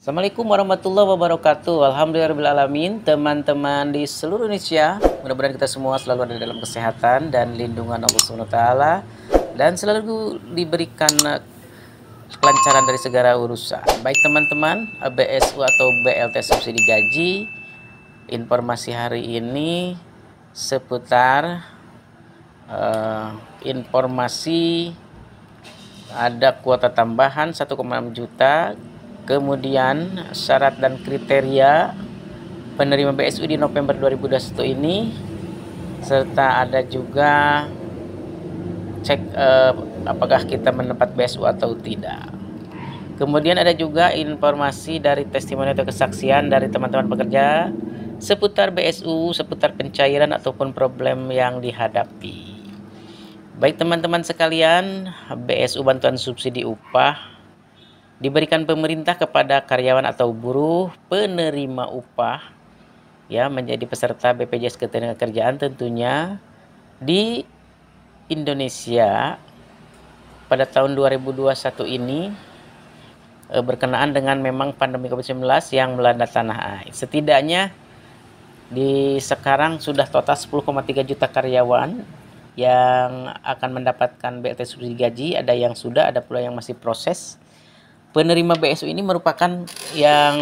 Assalamualaikum warahmatullahi wabarakatuh. Alhamdulillahirrahmanirrahim. Teman-teman di seluruh Indonesia, mudah-mudahan kita semua selalu ada dalam kesehatan dan lindungan Allah SWT, dan selalu diberikan kelancaran dari segala urusan. Baik teman-teman, BSU atau BLT subsidi gaji, informasi hari ini seputar informasi ada kuota tambahan 1,6 juta, kemudian syarat dan kriteria penerima BSU di November 2021 ini, serta ada juga cek apakah kita mendapat BSU atau tidak. Kemudian ada juga informasi dari testimoni atau kesaksian dari teman-teman pekerja seputar BSU, seputar pencairan ataupun problem yang dihadapi. Baik teman-teman sekalian, BSU bantuan subsidi upah diberikan pemerintah kepada karyawan atau buruh penerima upah ya menjadi peserta BPJS Ketenagakerjaan tentunya di Indonesia pada tahun 2021 ini berkenaan dengan memang pandemi COVID-19 yang melanda tanah air. Setidaknya di sekarang sudah total 10,3 juta karyawan yang akan mendapatkan BLT subsidi gaji, ada yang sudah, ada pula yang masih proses. Penerima BSU ini merupakan yang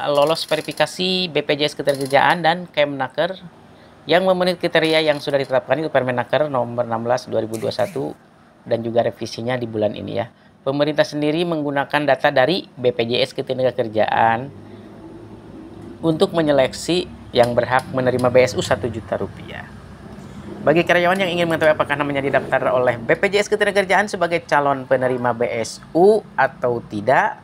lolos verifikasi BPJS Ketenagakerjaan dan Kemnaker yang memenuhi kriteria yang sudah ditetapkan itu Permenaker nomor 16 2021 dan juga revisinya di bulan ini ya. Pemerintah sendiri menggunakan data dari BPJS Ketenagakerjaan untuk menyeleksi yang berhak menerima BSU 1 juta rupiah. Bagi karyawan yang ingin mengetahui apakah namanya didaftar oleh BPJS Ketenagakerjaan sebagai calon penerima BSU atau tidak,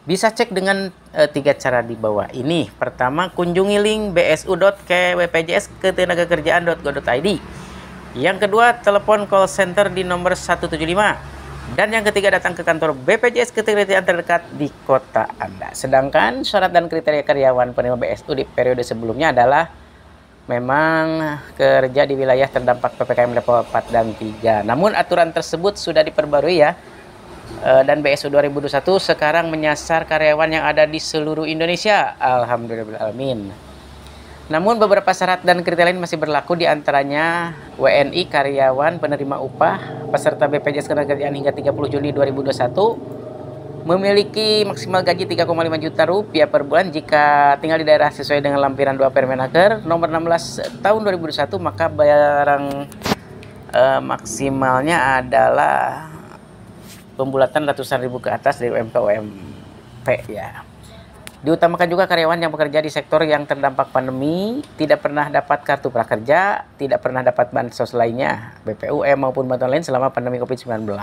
bisa cek dengan 3 cara di bawah ini. Pertama, kunjungi link bsu.bpjsketenagakerjaan.go.id. Yang kedua, telepon call center di nomor 175. Dan yang ketiga, datang ke kantor BPJS Ketenagakerjaan terdekat di kota Anda. Sedangkan syarat dan kriteria karyawan penerima BSU di periode sebelumnya adalah memang kerja di wilayah terdampak PPKM level 4 dan 3. Namun aturan tersebut sudah diperbarui ya. Dan BSU 2021 sekarang menyasar karyawan yang ada di seluruh Indonesia. Alhamdulillahirrahmanirrahim. Namun beberapa syarat dan kriteria lain masih berlaku, diantaranya WNI karyawan penerima upah peserta BPJS Ketenagakerjaan hingga 30 Juni 2021 memiliki maksimal gaji 3,5 juta rupiah per bulan jika tinggal di daerah sesuai dengan lampiran 2 Permenaker nomor 16 tahun 2021, maka bayaran maksimalnya adalah pembulatan ratusan ribu ke atas dari UMK UMP ya. Diutamakan juga karyawan yang bekerja di sektor yang terdampak pandemi, tidak pernah dapat kartu prakerja, tidak pernah dapat bansos lainnya, BPUM maupun bantuan lain selama pandemi COVID-19.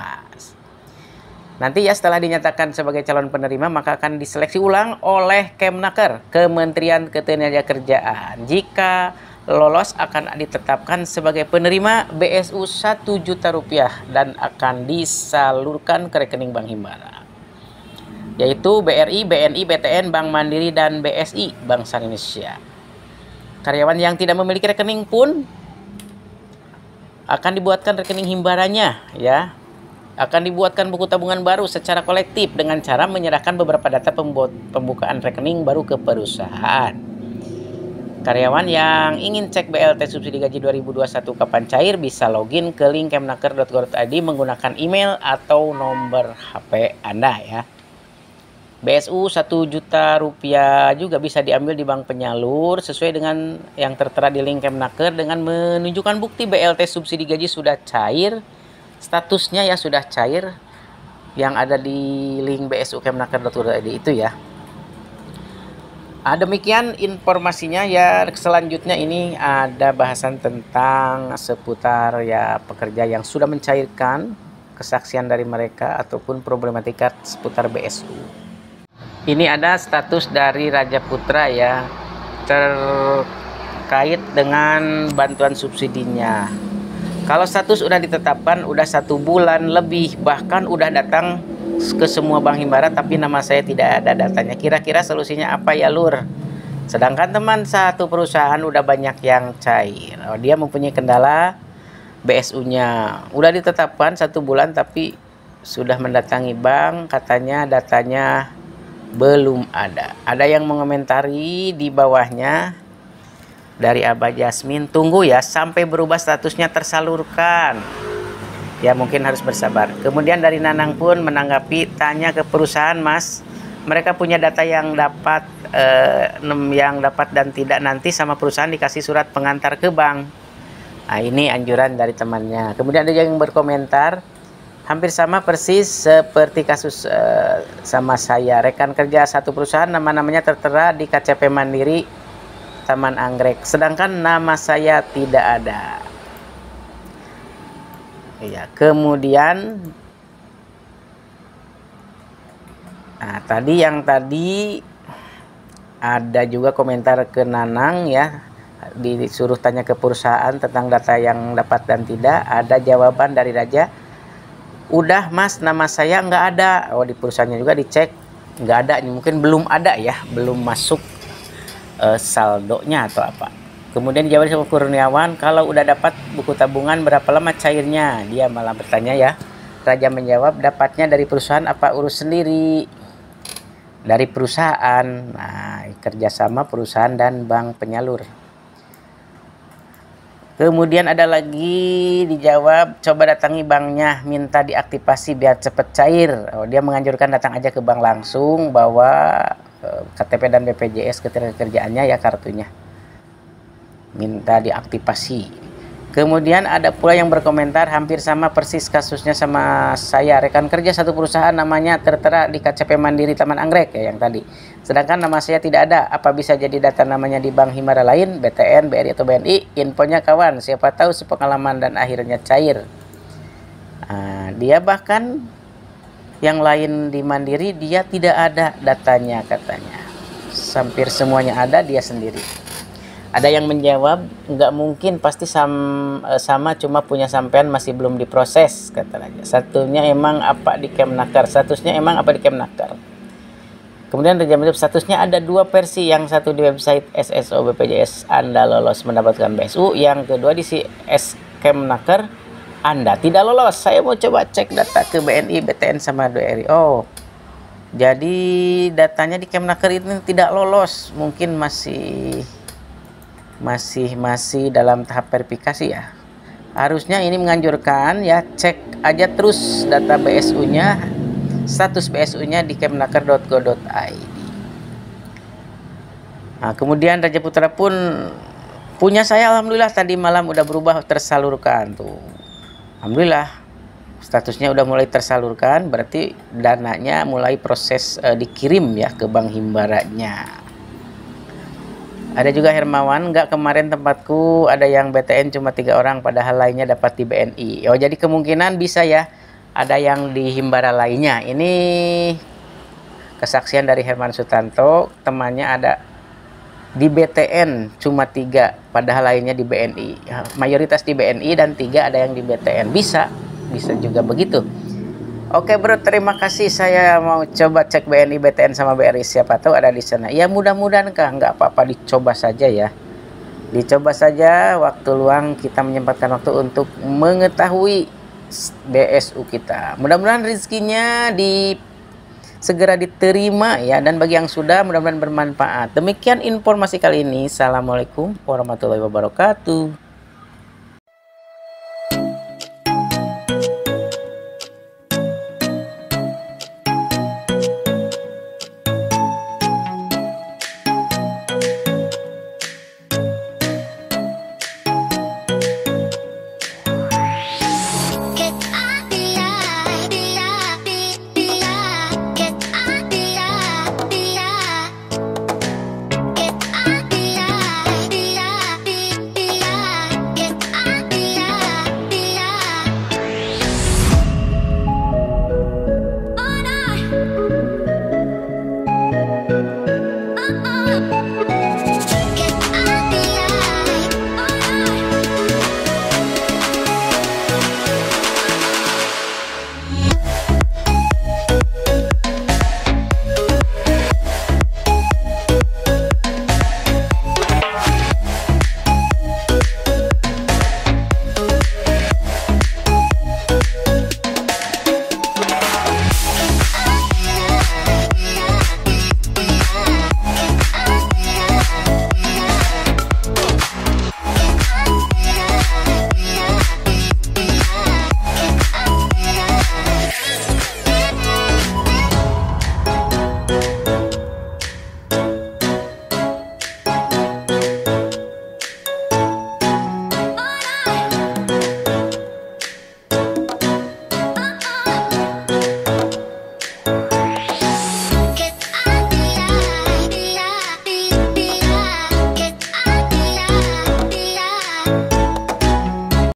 Nanti ya setelah dinyatakan sebagai calon penerima, maka akan diseleksi ulang oleh Kemnaker, Kementerian Ketenagakerjaan. Jika lolos akan ditetapkan sebagai penerima BSU 1 juta rupiah dan akan disalurkan ke rekening Bank Himbara, yaitu BRI, BNI, BTN, Bank Mandiri, dan BSI, Bangsa Indonesia. Karyawan yang tidak memiliki rekening pun akan dibuatkan rekening himbaranya ya. Akan dibuatkan buku tabungan baru secara kolektif dengan cara menyerahkan beberapa data pembukaan rekening baru ke perusahaan. Karyawan yang ingin cek BLT subsidi gaji 2021 kapan cair bisa login ke link kemnaker.go.id menggunakan email atau nomor HP Anda ya. BSU 1 juta rupiah juga bisa diambil di bank penyalur sesuai dengan yang tertera di link Kemnaker dengan menunjukkan bukti BLT subsidi gaji sudah cair. Statusnya ya sudah cair yang ada di link bsu.kemnaker.go.id itu ya. Demikian informasinya ya. Selanjutnya ini ada bahasan tentang seputar ya pekerja yang sudah mencairkan kesaksian dari mereka ataupun problematika seputar BSU. Ini ada status dari Raja Putra ya terkait dengan bantuan subsidinya. Kalau status udah ditetapkan, udah 1 bulan lebih, bahkan udah datang ke semua Bank Himbara, tapi nama saya tidak ada datanya. Kira-kira solusinya apa ya Lur? Sedangkan teman satu perusahaan udah banyak yang cair. Dia mempunyai kendala BSU-nya. Udah ditetapkan 1 bulan, tapi sudah mendatangi bank, katanya datanya belum ada. Ada yang mengomentari di bawahnya dari Abah Jasmine, tunggu ya sampai berubah statusnya tersalurkan. Ya mungkin harus bersabar. Kemudian dari Nanang pun menanggapi, tanya ke perusahaan Mas, mereka punya data yang dapat dan tidak, nanti sama perusahaan dikasih surat pengantar ke bank. Nah ini anjuran dari temannya. Kemudian ada yang berkomentar, hampir sama persis seperti kasus sama saya, rekan kerja satu perusahaan namanya tertera di KCP Mandiri Taman Anggrek, sedangkan nama saya tidak ada. Iya, kemudian tadi ada juga komentar ke Nanang ya, disuruh tanya ke perusahaan tentang data yang dapat dan tidak. Ada jawaban dari Raja, udah Mas, nama saya nggak ada. Oh, di perusahaannya juga dicek nggak ada, mungkin belum ada ya, belum masuk saldonya atau apa. Kemudian dijawab sama Kurniawan, kalau udah dapat buku tabungan berapa lama cairnya? Dia malah bertanya ya. Raja menjawab, dapatnya dari perusahaan apa urus sendiri? Dari perusahaan. Nah, kerjasama perusahaan dan bank penyalur. Kemudian ada lagi dijawab, coba datangi banknya, minta diaktifasi biar cepet cair. Oh, dia menganjurkan datang aja ke bank langsung, bawa KTP dan BPJS ketenagakerjaannya ya, kartunya. Minta diaktifasi. Kemudian ada pula yang berkomentar, hampir sama persis kasusnya sama saya, rekan kerja satu perusahaan namanya tertera di KCP Mandiri Taman Anggrek ya yang tadi, sedangkan nama saya tidak ada. Apa bisa jadi data namanya di bank Himbara lain, BTN, BRI atau BNI? Infonya kawan, siapa tahu sepengalaman dan akhirnya cair. Dia bahkan yang lain di Mandiri dia tidak ada datanya katanya, hampir semuanya ada, dia sendiri. Ada yang menjawab, nggak mungkin, pasti sama, cuma punya sampean masih belum diproses, kata Raja. Statusnya emang apa di Kemnaker? Kemudian Raja menjawab, statusnya ada dua versi, yang satu di website SSO BPJS Anda lolos mendapatkan BSU, yang kedua di CS Kemnaker Anda tidak lolos. Saya mau coba cek data ke BNI, BTN sama BRI. Oh, jadi datanya di Kemnaker ini tidak lolos, mungkin masih dalam tahap verifikasi ya. Harusnya ini menganjurkan ya, cek aja terus data BSU-nya, status BSU-nya di kemnaker.go.id. Kemudian Raja Putra pun punya saya alhamdulillah tadi malam udah berubah tersalurkan tuh. Alhamdulillah statusnya udah mulai tersalurkan, berarti dananya mulai proses dikirim ya ke bank Himbaranya. Ada juga Hermawan, nggak, kemarin tempatku ada yang BTN cuma 3 orang padahal lainnya dapat di BNI. Oh, jadi kemungkinan bisa ya ada yang di Himbara lainnya. Ini kesaksian dari Herman Sutanto, temannya ada di BTN cuma 3 padahal lainnya di BNI. Mayoritas di BNI dan 3 ada yang di BTN. Bisa juga begitu. Oke bro, terima kasih. Saya mau coba cek BNI, BTN sama BRI, siapa tahu ada di sana. Ya mudah-mudahan Kak, nggak apa-apa, dicoba saja ya. Dicoba saja, waktu luang kita menyempatkan waktu untuk mengetahui BSU kita. Mudah-mudahan rezekinya segera diterima ya, dan bagi yang sudah mudah-mudahan bermanfaat. Demikian informasi kali ini. Assalamualaikum warahmatullahi wabarakatuh.